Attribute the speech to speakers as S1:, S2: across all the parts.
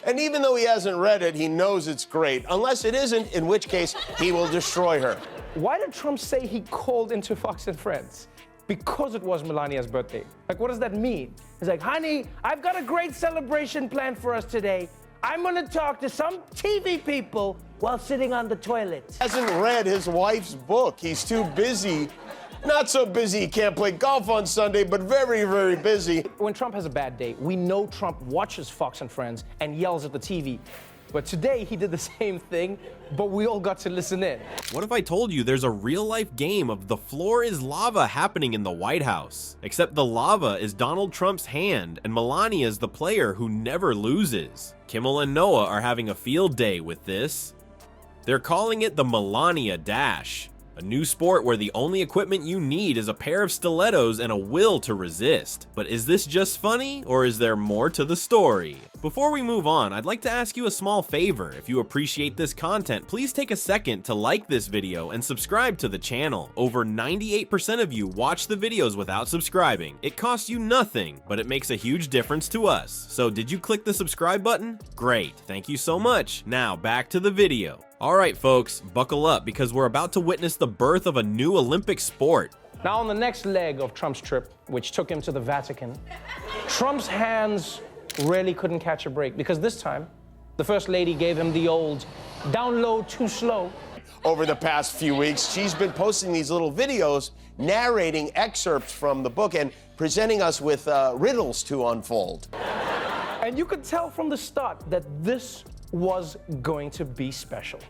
S1: And even though he hasn't read it, he knows it's great. Unless it isn't, in which case he will destroy her.
S2: Why did Trump say he called into Fox and Friends? Because it was Melania's birthday. Like, what does that mean? He's like, honey, I've got a great celebration planned for us today. I'm gonna talk to some TV people while sitting on the toilet.
S1: Hasn't read his wife's book. He's too busy. Not so busy he can't play golf on Sunday, but very, very busy.
S2: When Trump has a bad day, we know Trump watches Fox and Friends and yells at the TV. But today he did the same thing, but we all got to listen in.
S3: What if I told you there's a real-life game of The Floor is Lava happening in the White House? Except the lava is Donald Trump's hand, and Melania is the player who never loses. Kimmel and Noah are having a field day with this. They're calling it the Melania Dash, a new sport where the only equipment you need is a pair of stilettos and a will to resist. But is this just funny, or is there more to the story? Before we move on, I'd like to ask you a small favor. If you appreciate this content, please take a second to like this video and subscribe to the channel. Over 98% of you watch the videos without subscribing. It costs you nothing, but it makes a huge difference to us. So did you click the subscribe button? Great, thank you so much. Now back to the video. Alright folks, buckle up because we're about to witness the birth of a new Olympic sport.
S2: Now on the next leg of Trump's trip, which took him to the Vatican, Trump's hands really couldn't catch a break because this time, the First Lady gave him the old down low, too slow.
S1: Over the past few weeks, she's been posting these little videos narrating excerpts from the book and presenting us with riddles to unfold.
S2: And you could tell from the start that this was going to be special.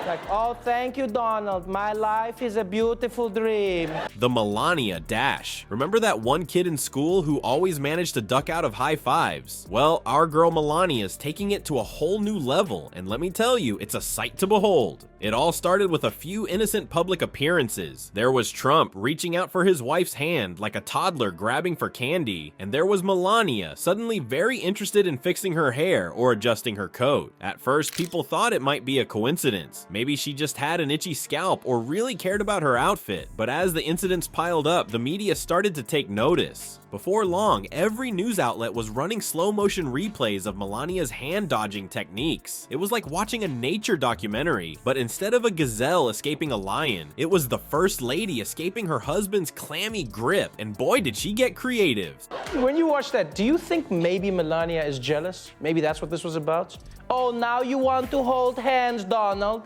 S2: Like, oh, thank you, Donald. My life is a beautiful dream.
S3: The Melania Dash. Remember that one kid in school who always managed to duck out of high fives? Well, our girl Melania is taking it to a whole new level, and let me tell you, it's a sight to behold. It all started with a few innocent public appearances. There was Trump reaching out for his wife's hand like a toddler grabbing for candy, and there was Melania suddenly very interested in fixing her hair or adjusting her coat. At first, people thought it might be a coincidence. Maybe she just had an itchy scalp or really cared about her outfit. But as the incidents piled up, the media started to take notice. Before long, every news outlet was running slow motion replays of Melania's hand dodging techniques. It was like watching a nature documentary, but instead of a gazelle escaping a lion, it was the First Lady escaping her husband's clammy grip, and boy did she get creative.
S2: When you watch that, do you think maybe Melania is jealous? Maybe that's what this was about? Oh, now you want to hold hands, Donald?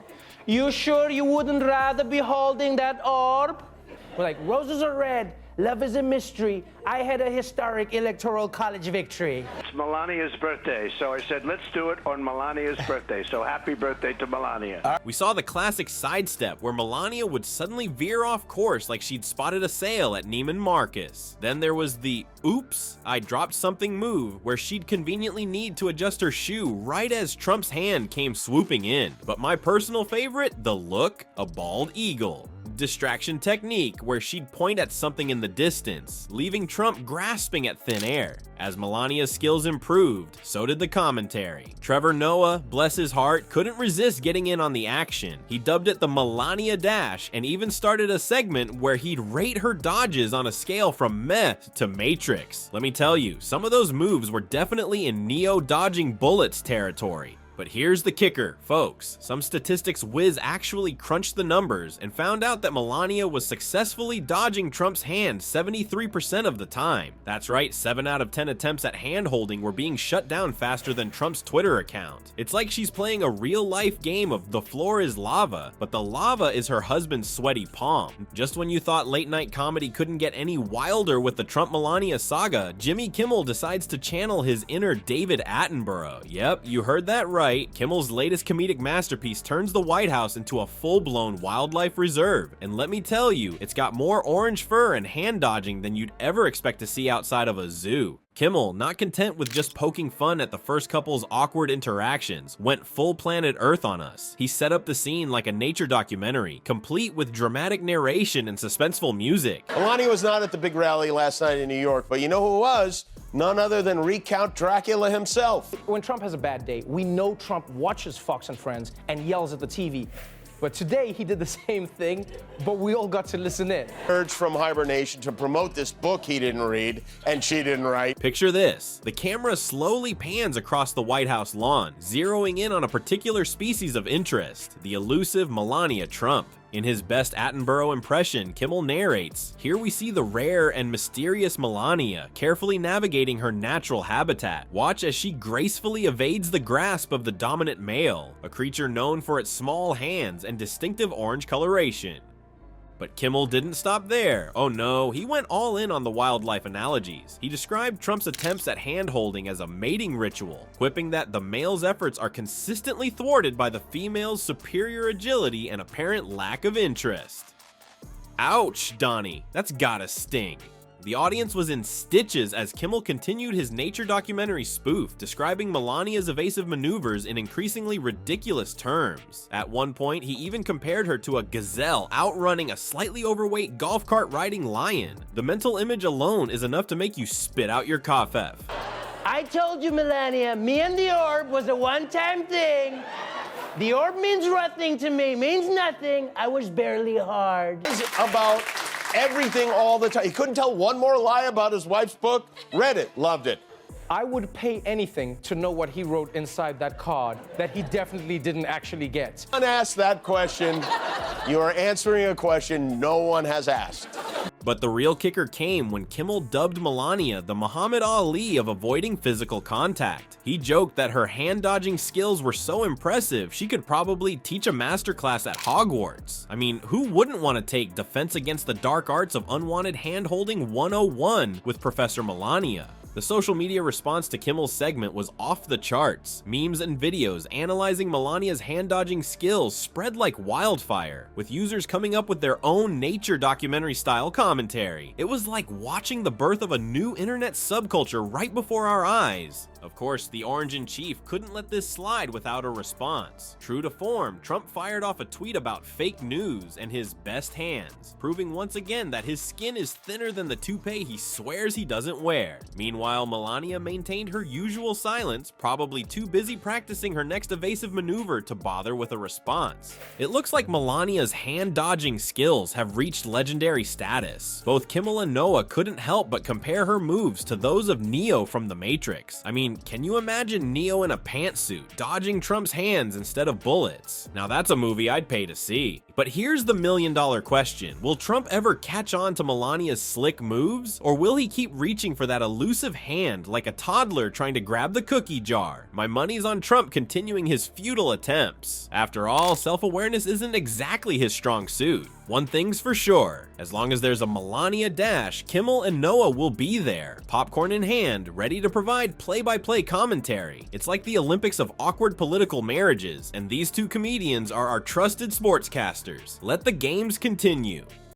S2: You sure you wouldn't rather be holding that orb? We're like, roses are red, love is a mystery. I had a historic electoral college victory.
S4: It's Melania's birthday, so I said, let's do it on Melania's birthday. So happy birthday to Melania.
S3: We saw the classic sidestep where Melania would suddenly veer off course like she'd spotted a sail at Neiman Marcus. Then there was the oops, I dropped something move where she'd conveniently need to adjust her shoe right as Trump's hand came swooping in. But my personal favorite, the look, a bald eagle. Distraction technique where she'd point at something in the distance, leaving Trump grasping at thin air. As Melania's skills improved, so did the commentary. Trevor Noah, bless his heart, couldn't resist getting in on the action. He dubbed it the Melania Dash and even started a segment where he'd rate her dodges on a scale from meh to Matrix. Let me tell you, some of those moves were definitely in Neo dodging bullets territory. But here's the kicker, folks. Some statistics whiz actually crunched the numbers and found out that Melania was successfully dodging Trump's hand 73% of the time. That's right, 7 out of 10 attempts at hand-holding were being shut down faster than Trump's Twitter account. It's like she's playing a real-life game of The Floor is Lava, but the lava is her husband's sweaty palm. Just when you thought late-night comedy couldn't get any wilder with the Trump-Melania saga, Jimmy Kimmel decides to channel his inner David Attenborough. Yep, you heard that right. Kimmel's latest comedic masterpiece turns the White House into a full-blown wildlife reserve. And let me tell you, it's got more orange fur and hand dodging than you'd ever expect to see outside of a zoo. Kimmel, not content with just poking fun at the first couple's awkward interactions, went full planet Earth on us. He set up the scene like a nature documentary, complete with dramatic narration and suspenseful music.
S1: Melania was not at the big rally last night in New York, but you know who was? None other than Recount Dracula himself.
S2: When Trump has a bad day, we know Trump watches Fox and Friends and yells at the TV. But today he did the same thing, but we all got to listen in.
S1: Urged from hibernation to promote this book he didn't read and she didn't write.
S3: Picture this. The camera slowly pans across the White House lawn, zeroing in on a particular species of interest, the elusive Melania Trump. In his best Attenborough impression, Kimmel narrates, "Here we see the rare and mysterious Melania, carefully navigating her natural habitat. Watch as she gracefully evades the grasp of the dominant male, a creature known for its small hands and distinctive orange coloration." But Kimmel didn't stop there. Oh no, he went all in on the wildlife analogies. He described Trump's attempts at hand-holding as a mating ritual, quipping that the male's efforts are consistently thwarted by the female's superior agility and apparent lack of interest. Ouch, Donnie, that's gotta sting. The audience was in stitches as Kimmel continued his nature documentary spoof, describing Melania's evasive maneuvers in increasingly ridiculous terms. At one point, he even compared her to a gazelle outrunning a slightly overweight golf cart riding lion. The mental image alone is enough to make you spit out your cough.
S2: I told you, Melania, me and the orb was a one-time thing. The orb means nothing to me, means nothing. I was barely hard.
S1: It's about everything all the time. He couldn't tell one more lie about his wife's book. Read it, loved it.
S2: I would pay anything to know what he wrote inside that card that he definitely didn't actually get.
S1: Unasked that question. You are answering a question no one has asked.
S3: But the real kicker came when Kimmel dubbed Melania the Muhammad Ali of avoiding physical contact. He joked that her hand-dodging skills were so impressive she could probably teach a masterclass at Hogwarts. I mean, who wouldn't want to take Defense Against the Dark Arts of Unwanted Hand-Holding 101 with Professor Melania? The social media response to Kimmel's segment was off the charts. Memes and videos analyzing Melania's hand-dodging skills spread like wildfire, with users coming up with their own nature documentary-style commentary. It was like watching the birth of a new internet subculture right before our eyes. Of course, the Orange-in-Chief couldn't let this slide without a response. True to form, Trump fired off a tweet about fake news and his best hands, proving once again that his skin is thinner than the toupee he swears he doesn't wear. Meanwhile, Melania maintained her usual silence, probably too busy practicing her next evasive maneuver to bother with a response. It looks like Melania's hand-dodging skills have reached legendary status. Both Kimmel and Noah couldn't help but compare her moves to those of Neo from The Matrix. I mean, can you imagine Neo in a pantsuit, dodging Trump's hands instead of bullets? Now that's a movie I'd pay to see. But here's the million-dollar question. Will Trump ever catch on to Melania's slick moves? Or will he keep reaching for that elusive hand like a toddler trying to grab the cookie jar? My money's on Trump continuing his futile attempts. After all, self-awareness isn't exactly his strong suit. One thing's for sure, as long as there's a Melania dash, Kimmel and Noah will be there, popcorn in hand, ready to provide play-by-play commentary. It's like the Olympics of awkward political marriages, and these two comedians are our trusted sportscasters. Let the games continue.